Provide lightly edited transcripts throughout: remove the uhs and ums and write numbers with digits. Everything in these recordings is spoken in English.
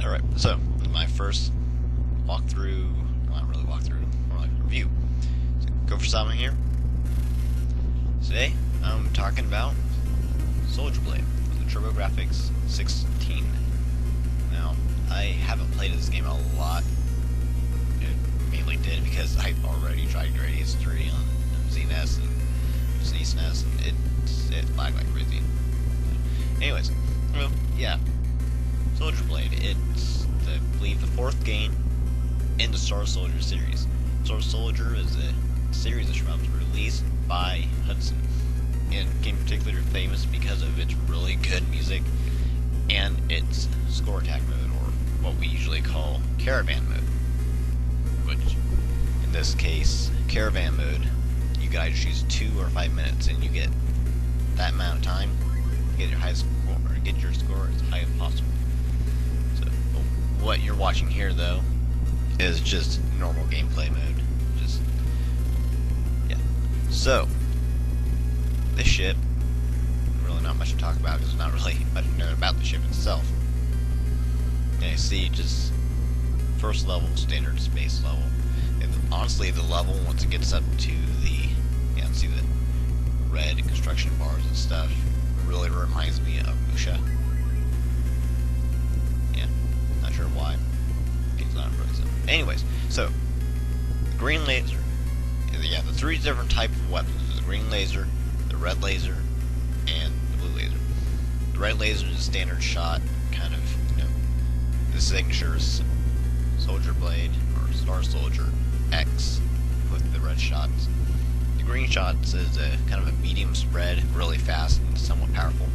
Alright, so my first walkthrough, well, not really walkthrough, more like review. So, GoferSama here. Today, I'm talking about Soldier Blade for the TurboGrafx 16. Now, I haven't played this game a lot. I mainly did because I already tried Gradius 3 on ZNES and SNES, and it lagged like crazy. Anyways, well, yeah. Soldier Blade, it's, I believe, the fourth game in the Star Soldier series. Star Soldier is a series of shmups released by Hudson, and became particularly famous because of its really good music and its score attack mode, or what we usually call caravan mode. Which, in this case, caravan mode, you guys choose 2 or 5 minutes, and you get that amount of time to get your highest score, or get your score as high as possible. What you're watching here, though, is just normal gameplay mode. Just, yeah. So, this ship, really not much to talk about because there's not really much to know about the ship itself. And you see, just first level, standard space level. And honestly, the level, once it gets up to the, yeah, see the red construction bars and stuff, really reminds me of Musha. Sure why. It's not really simple. Anyways, so the green laser. Yeah, the 3 different types of weapons. There's the green laser, the red laser, and the blue laser. The red laser is a standard shot, kind of, you know, the signatures Soldier Blade or Star Soldier X with the red shots. The green shots is a kind of a medium spread, really fast and somewhat powerful.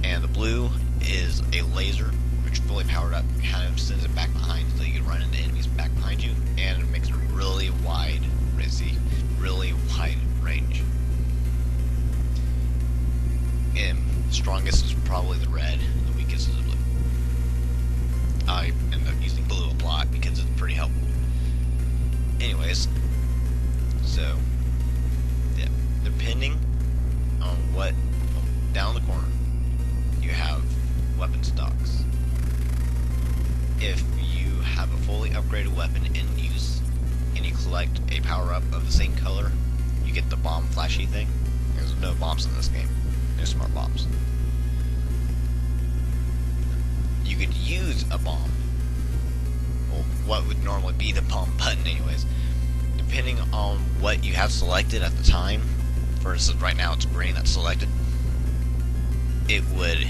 And the blue is a laser, which fully powered up, kind of sends it back behind so you can run into enemies back behind you, and it makes a really wide range. And the strongest is probably the red, and the weakest is the blue. I end up using blue a lot because it's pretty helpful. Anyways, so, yeah, depending on what, down the corner, you have weapon stocks. If you have a fully upgraded weapon in use, and you collect a power-up of the same color, you get the bomb flashy thing. There's no bombs in this game. No smart bombs. You could use a bomb. Well, what would normally be the bomb button anyways. Depending on what you have selected at the time, for instance right now it's green that's selected, it would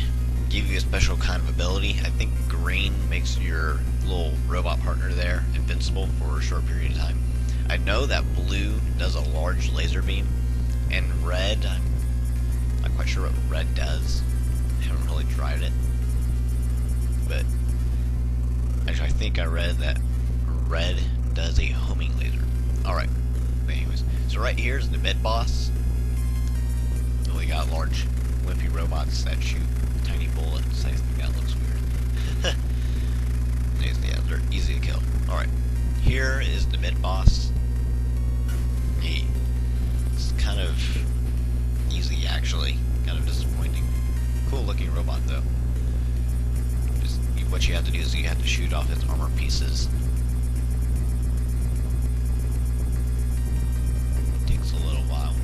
give you a special kind of ability. I think green makes your little robot partner there invincible for a short period of time. I know that blue does a large laser beam, and red, I'm not quite sure what red does. I haven't really tried it, but actually I think I read that red does a homing laser. Alright, anyways, so right here is the mid boss. We got large wimpy robots that shoot tiny bullets. I think that looks weird. Yeah, they're easy to kill. Alright, here is the mid-boss. It's kind of easy, actually. Kind of disappointing. Cool looking robot, though. Just, what you have to do is you have to shoot off its armor pieces. It takes a little while.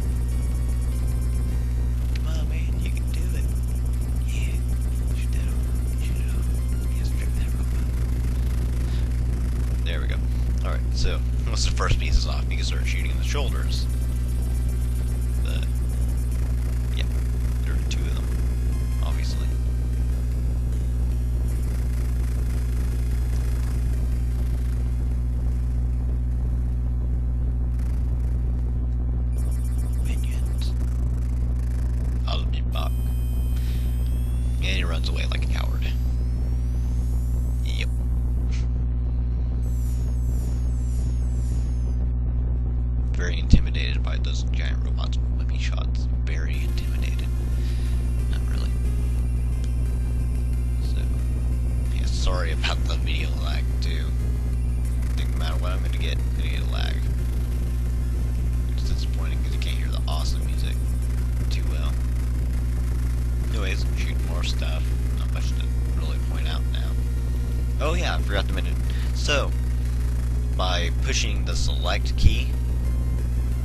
There we go. Alright, so once the first piece is off, you can start shooting the shoulders. Yeah, there are 2 of them, obviously. Minions. I'll be back. And he runs away like a coward. Yep. Very intimidated by those giant robots with whippy shots. Very intimidated. Not really. So, yeah, sorry about the video lag, too. I think no matter what I'm gonna get a lag. It's disappointing because you can't hear the awesome music too well. Anyways, shooting more stuff. Not much to really point out now. Oh yeah, I forgot to mention. So, by pushing the select key,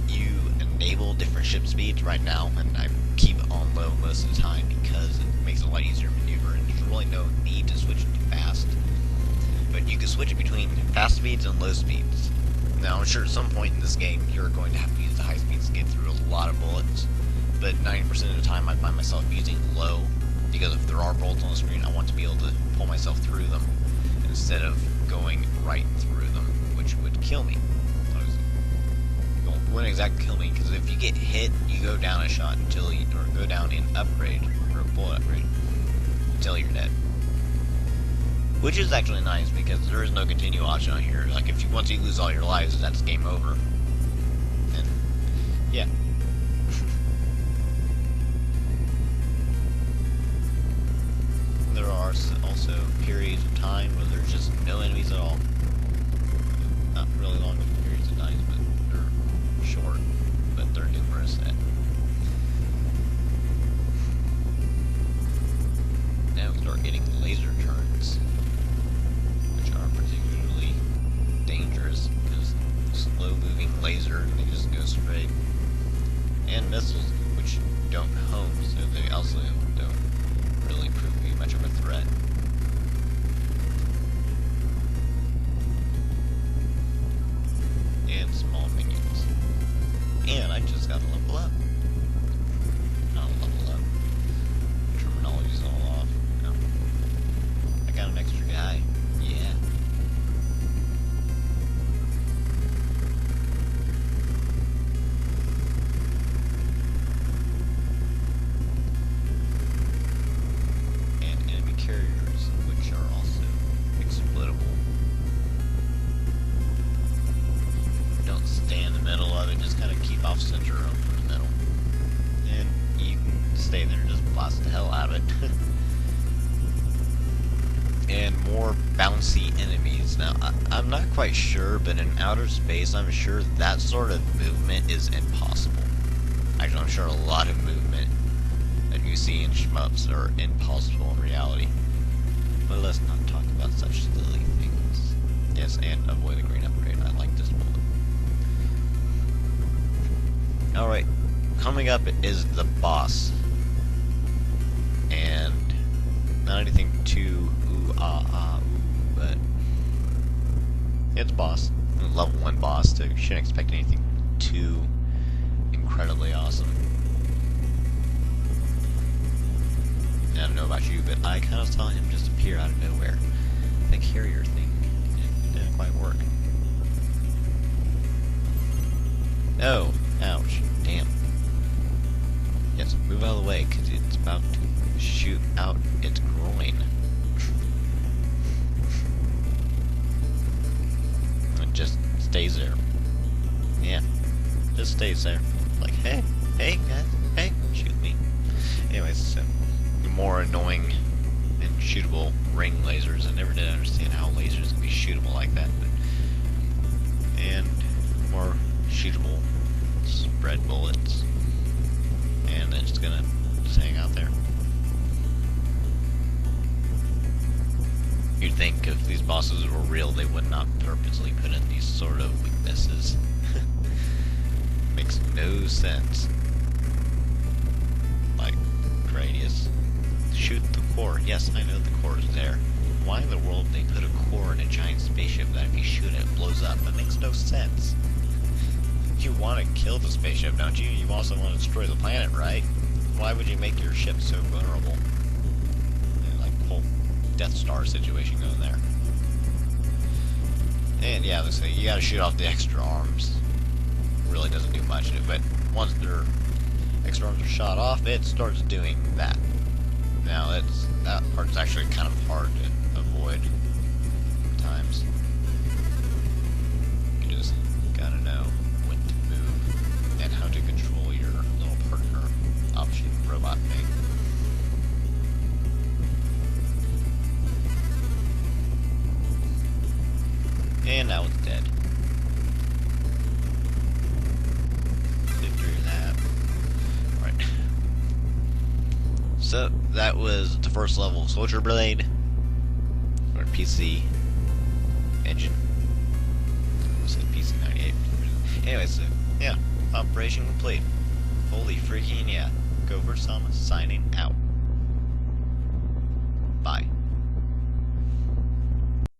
you enable different ship speeds right now, and I keep it on low most of the time because it makes it a lot easier to maneuver, and there's really no need to switch it to fast. But you can switch it between fast speeds and low speeds. Now, I'm sure at some point in this game, you're going to have to use the high speeds to get through a lot of bullets, but 90% of the time I find myself using low, because if there are bullets on the screen, I want to be able to pull myself through them instead of going right through them, which would kill me. Well, it wouldn't exactly kill me, because if you get hit, you go down a shot until you, or go down in upgrade, or a bullet upgrade, until you're dead. Which is actually nice, because there is no continue option on here. Like, if you, once you lose all your lives, that's game over. And, yeah. There are also periods of time where there's just no enemies at all. Not really long periods of time, but they're short, but they're numerous. And now we start getting laser turrets, which are particularly dangerous because slow-moving laser, they just go straight. And missiles, which don't home, so they also don't really prove to be much of a threat. And small minions. And I just got to level up. Not level up. Terminology's all off. No. I got an extra guy. Yeah. Carriers, which are also explodable. Don't stay in the middle of it, just kind of keep off center from the middle. And you can stay there and just blast the hell out of it. And more bouncy enemies. Now, I'm not quite sure, but in outer space, I'm sure that sort of movement is impossible. Actually, I'm sure a lot of movement that you see in shmups are impossible in reality. But let's not talk about such silly things. Yes, and avoid the green upgrade. I like this bullet. Alright, coming up is the boss. And not anything too but it's a boss. Level 1 boss, so you shouldn't expect anything too incredibly awesome. I don't know about you, but I kind of saw him just appear out of nowhere. The carrier thing, it didn't quite work. Oh, ouch, damn. Yes, move out of the way, because it's about to shoot out its groin. It just stays there. Yeah, just stays there. Like, hey guys, hey, shoot me. Anyways, so more annoying and shootable ring lasers. I never did understand how lasers can be shootable like that. But, and more shootable spread bullets. And then just gonna just hang out there. You'd think if these bosses were real, they would not purposely put in these sort of weaknesses. Makes no sense. Like, Gradius. Shoot the core. Yes, I know the core is there. Why in the world would they put a core in a giant spaceship that if you shoot it, it blows up? That makes no sense. You want to kill the spaceship, don't you? You also want to destroy the planet, right? Why would you make your ship so vulnerable? Like the whole Death Star situation going there. And yeah, let's say you gotta shoot off the extra arms. Really doesn't do much, but once their extra arms are shot off, it starts doing that. Now, that part's actually kind of hard to avoid at times. You just gotta know when to move and how to control your little partner option robot thing. And now it's dead. Victory lap. Alright. So, that was the first level Soldier Blade. Or PC engine. I said PC-98. Anyway, so yeah, operation complete. Holy freaking yeah. GoferSama signing out.